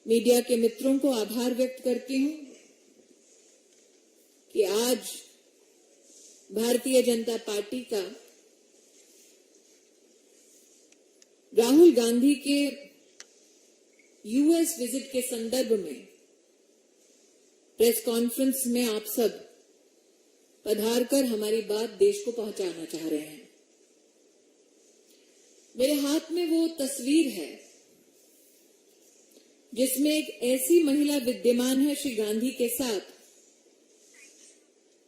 Media के मित्रों को आभार व्यक्त करती हूं कि आज भारतीय जनता पार्टी का राहुल गांधी के यूएस विजिट के संदर्भ में प्रेस कॉन्फ्रेंस में आप सब पधारकर हमारी बात देश को पहुंचाना चाह रहे हैं। मेरे हाथ में वो तस्वीर है जिसमें एक ऐसी महिला विद्यमान है श्री गांधी के साथ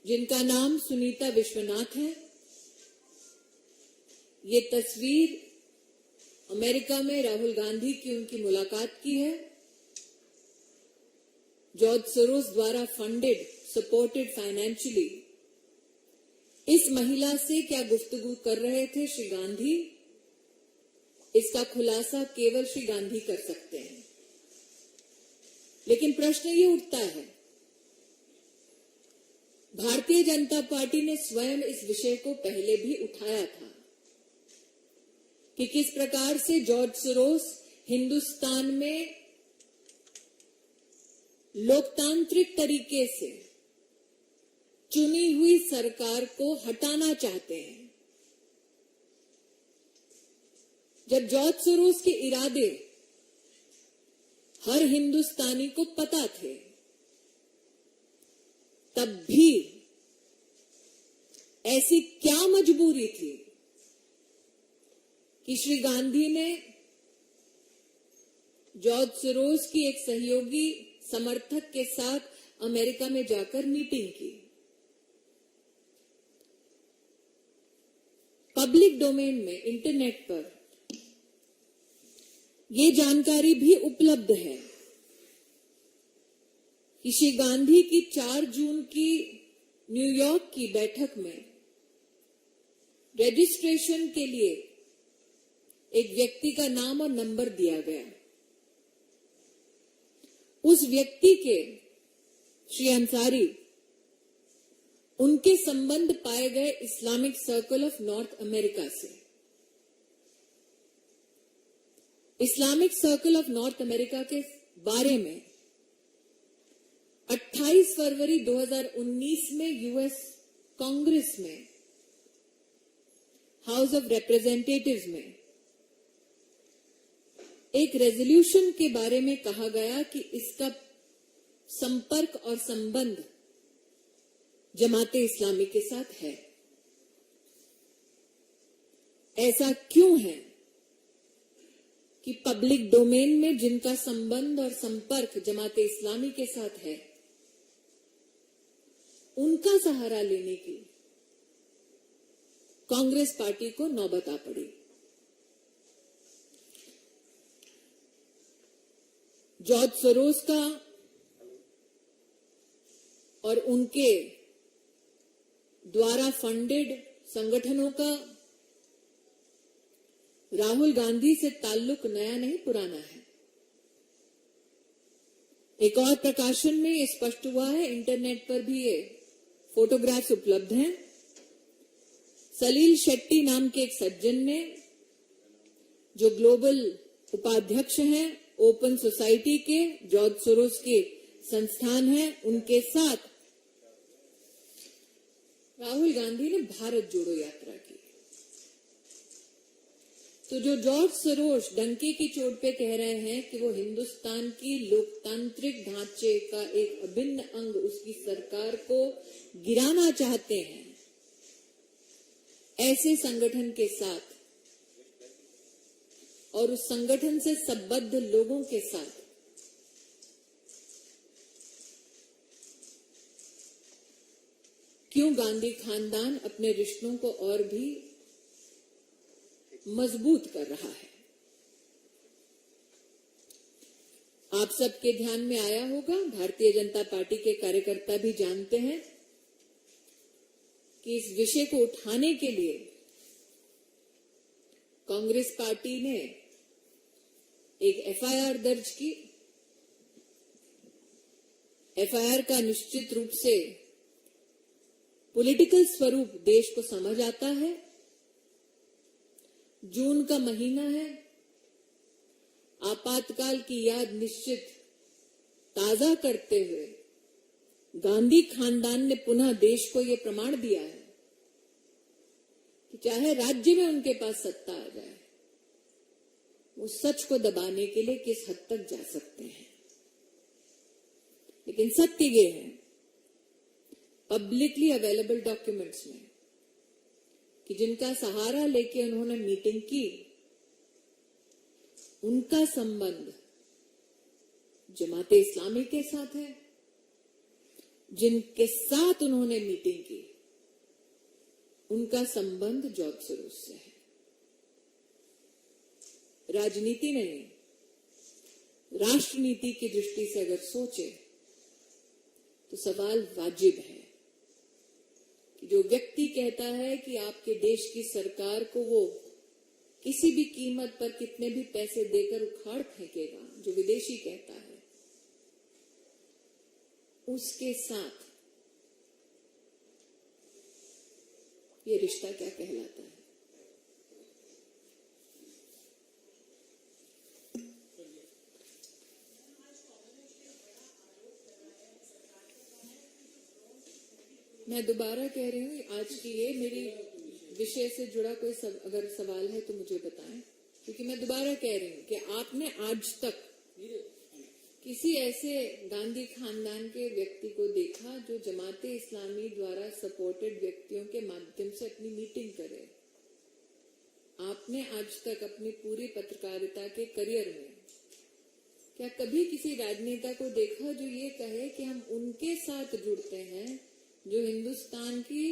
जिनका नाम सुनीता विश्वनाथ है। ये तस्वीर अमेरिका में राहुल गांधी की उनकी मुलाकात की है। जॉर्ज सोरोस द्वारा फंडेड, सपोर्टेड फाइनेंशियली इस महिला से क्या गुफ्तगू कर रहे थे श्री गांधी, इसका खुलासा केवल श्री गांधी कर सकते हैं। लेकिन प्रश्न ये उठता है, भारतीय जनता पार्टी ने स्वयं इस विषय को पहले भी उठाया था कि किस प्रकार से जॉर्ज सोरोस हिंदुस्तान में लोकतांत्रिक तरीके से चुनी हुई सरकार को हटाना चाहते हैं। जब जॉर्ज सोरोस के इरादे हर हिंदुस्तानी को पता थे, तब भी ऐसी क्या मजबूरी थी कि श्री गांधी ने जॉर्ज सोरोस की एक सहयोगी समर्थक के साथ अमेरिका में जाकर मीटिंग की। पब्लिक डोमेन में, इंटरनेट पर ये जानकारी भी उपलब्ध है कि श्री गांधी की 4 जून की न्यूयॉर्क की बैठक में रजिस्ट्रेशन के लिए एक व्यक्ति का नाम और नंबर दिया गया। उस व्यक्ति के, श्री अंसारी, उनके संबंध पाए गए Islamic Circle of North America से। Islamic Circle of North America के बारे में 28 फरवरी 2019 में यूएस कांग्रेस में, हाउस ऑफ रिप्रेजेंटेटिव्स में एक रेजोल्यूशन के बारे में कहा गया कि इसका संपर्क और संबंध जमाते इस्लामी के साथ है। ऐसा क्यों है कि पब्लिक डोमेन में जिनका संबंध और संपर्क जमाते इस्लामी के साथ है, उनका सहारा लेने की कांग्रेस पार्टी को नौबत आ पड़ी। जॉर्ज सोरोस का और उनके द्वारा फंडेड संगठनों का राहुल गांधी से ताल्लुक नया नहीं, पुराना है। एक और प्रकाशन में ये स्पष्ट हुआ है, इंटरनेट पर भी ये फोटोग्राफ्स उपलब्ध हैं। सलील शेट्टी नाम के एक सज्जन ने, जो ग्लोबल उपाध्यक्ष हैं ओपन सोसाइटी के, जॉर्ज सोरोस के संस्थान है, उनके साथ राहुल गांधी ने भारत जोड़ो यात्रा की। तो जो जॉर्ज सोरोस डंके की चोट पे कह रहे हैं कि वो हिंदुस्तान की लोकतांत्रिक ढांचे का एक अभिन्न अंग, उसकी सरकार को गिराना चाहते हैं, ऐसे संगठन के साथ और उस संगठन से संबद्ध लोगों के साथ क्यों गांधी खानदान अपने रिश्तों को और भी मजबूत कर रहा है? आप सबके ध्यान में आया होगा, भारतीय जनता पार्टी के कार्यकर्ता भी जानते हैं कि इस विषय को उठाने के लिए कांग्रेस पार्टी ने एक एफआईआर दर्ज की। एफआईआर का निश्चित रूप से पॉलिटिकल स्वरूप देश को समझ आता है। जून का महीना है, आपातकाल की याद निश्चित ताजा करते हुए गांधी खानदान ने पुनः देश को ये प्रमाण दिया है कि चाहे राज्य में उनके पास सत्ता आ जाए, वो सच को दबाने के लिए किस हद तक जा सकते हैं। लेकिन सत्य ये है, पब्लिकली अवेलेबल डॉक्यूमेंट्स में, कि जिनका सहारा लेके उन्होंने मीटिंग की, उनका संबंध जमाते इस्लामी के साथ है। जिनके साथ उन्होंने मीटिंग की, उनका संबंध जॉर्ज सोरोस से है। राजनीति नहीं, राष्ट्रनीति की दृष्टि से अगर सोचे तो सवाल वाजिब है कि जो व्यक्ति कहता है कि आपके देश की सरकार को वो किसी भी कीमत पर कितने भी पैसे देकर उखाड़ फेंकेगा, जो विदेशी कहता है, उसके साथ ये रिश्ता क्या कहलाता है? मैं दोबारा कह रही हूँ, आज की ये मेरी विषय से जुड़ा कोई अगर सवाल है तो मुझे बताएं, क्योंकि मैं दोबारा कह रही हूँ कि आपने आज तक किसी ऐसे गांधी खानदान के व्यक्ति को देखा जो जमाते इस्लामी द्वारा सपोर्टेड व्यक्तियों के माध्यम से अपनी मीटिंग करे? आपने आज तक अपनी पूरी पत्रकारिता के करियर में क्या कभी किसी राजनेता को देखा जो ये कहे कि हम उनके साथ जुड़ते हैं जो हिंदुस्तान की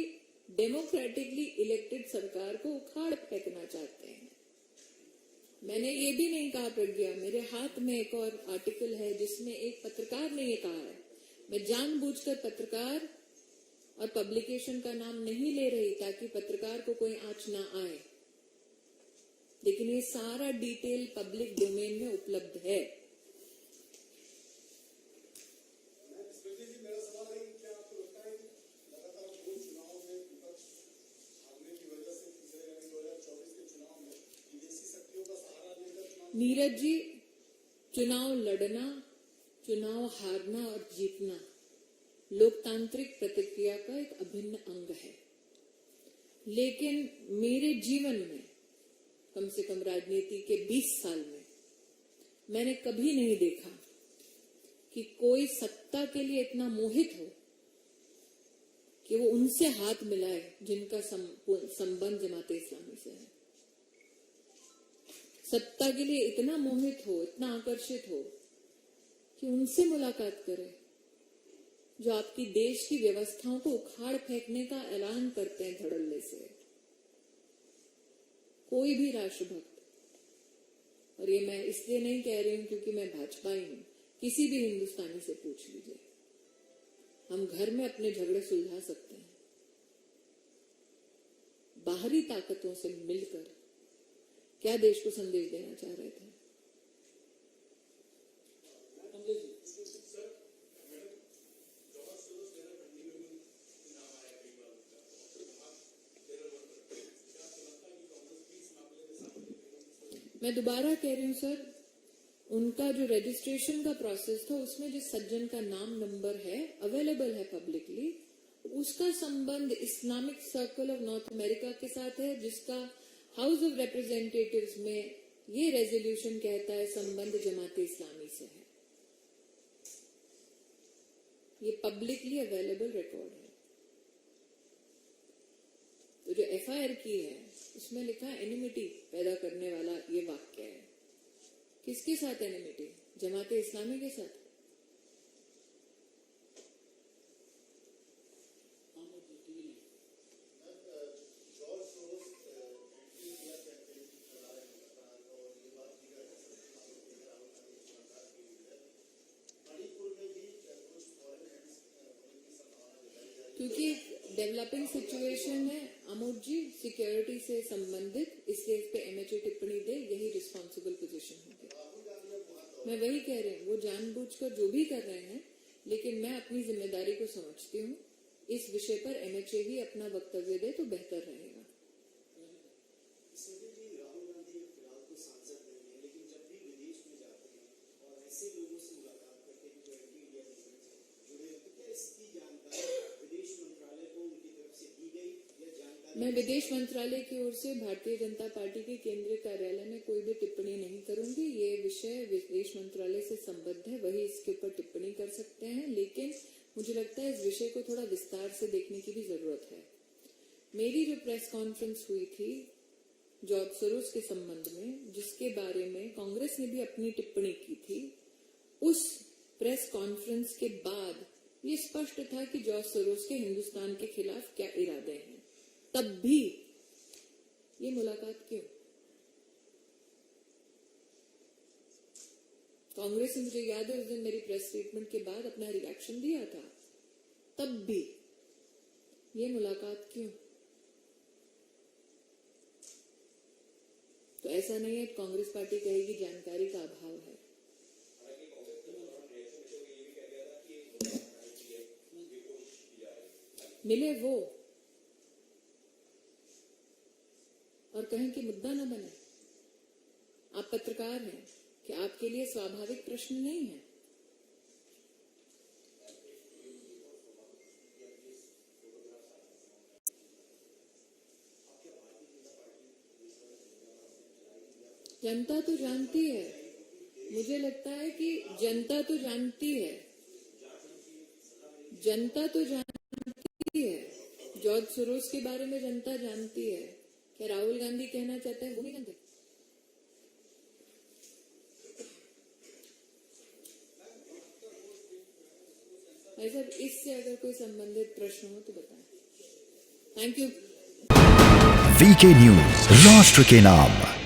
डेमोक्रेटिकली इलेक्टेड सरकार को उखाड़ फेंकना चाहते हैं? मैंने ये भी नहीं कहा प्रज्ञा, मेरे हाथ में एक और आर्टिकल है जिसमें एक पत्रकार ने ये कहा है। मैं जानबूझकर पत्रकार और पब्लिकेशन का नाम नहीं ले रही ताकि पत्रकार को कोई आंच ना आए, लेकिन ये सारा डिटेल पब्लिक डोमेन में उपलब्ध है। नीरज जी, चुनाव लड़ना, चुनाव हारना और जीतना लोकतांत्रिक प्रतिक्रिया का एक अभिन्न अंग है। लेकिन मेरे जीवन में, कम से कम राजनीति के 20 साल में, मैंने कभी नहीं देखा कि कोई सत्ता के लिए इतना मोहित हो कि वो उनसे हाथ मिलाए जिनका संबंध जमाते इस्लामी से है। सत्ता के लिए इतना मोहित हो, इतना आकर्षित हो कि उनसे मुलाकात करे जो आपकी देश की व्यवस्थाओं को उखाड़ फेंकने का ऐलान करते हैं धड़ल्ले से। कोई भी राष्ट्रभक्त, और ये मैं इसलिए नहीं कह रही हूं क्योंकि मैं भाजपाई हूं, किसी भी हिंदुस्तानी से पूछ लीजिए, हम घर में अपने झगड़े सुलझा सकते हैं। बाहरी ताकतों से मिलकर क्या देश को संदेश देना चाह रहे थे? मैं दोबारा कह रही हूं सर, उनका जो रजिस्ट्रेशन का प्रोसेस था उसमें जिस सज्जन का नाम नंबर है अवेलेबल है पब्लिकली, उसका संबंध Islamic Circle of North America के साथ है, जिसका हाउस ऑफ रिप्रेजेंटेटिव्स में ये रेजोल्यूशन कहता है संबंध जमाते इस्लामी से है। ये पब्लिकली अवेलेबल रिकॉर्ड है। तो जो एफआईआर की है उसमें लिखा एनिमिटी पैदा करने वाला ये वाक्य है। किसके साथ एनिमिटी? जमाते इस्लामी के साथ। क्योंकि डेवलपिंग सिचुएशन है अमोद जी, सिक्योरिटी से संबंधित, इसलिए इस पे एमएचए टिप्पणी दे, यही रिस्पॉन्सिबल पोजीशन होगी। मैं वही कह रही हूँ, वो जानबूझकर जो भी कर रहे हैं, लेकिन मैं अपनी जिम्मेदारी को समझती हूँ। इस विषय पर एमएचए ही अपना वक्तव्य दे तो बेहतर रहेगा। मैं विदेश मंत्रालय की ओर से भारतीय जनता पार्टी के केंद्रीय कार्यालय में कोई भी टिप्पणी नहीं करूंगी। ये विषय विदेश मंत्रालय से संबद्ध है, वही इसके ऊपर टिप्पणी कर सकते हैं, लेकिन मुझे लगता है इस विषय को थोड़ा विस्तार से देखने की भी जरूरत है। मेरी जो प्रेस कॉन्फ्रेंस हुई थी जॉर्ज सोरोस के संबंध में, जिसके बारे में कांग्रेस ने भी अपनी टिप्पणी की थी, उस प्रेस कॉन्फ्रेंस के बाद ये स्पष्ट था कि जॉर्ज सोरोस के हिंदुस्तान के खिलाफ क्या इरादे हैं। तब भी ये मुलाकात क्यों? कांग्रेस ने, मुझे याद है, उस दिन मेरी प्रेस स्टेटमेंट के बाद अपना रिएक्शन दिया था। तब भी ये मुलाकात क्यों? तो ऐसा नहीं है कांग्रेस पार्टी कहेगी जानकारी का अभाव है। मिले वो और कहें कि मुद्दा न बने। आप पत्रकार हैं कि आपके लिए स्वाभाविक प्रश्न नहीं है? जनता तो जानती है, मुझे लगता है कि जनता तो जानती है, जनता तो जानती है। जॉर्ज सोरोस के बारे में जनता जानती है। क्या राहुल गांधी कहना चाहते हैं वो नहीं जानते? ऐसा इससे अगर कोई संबंधित प्रश्न हो तो बताएं। Thank you. वीके न्यूज, राष्ट्र के नाम।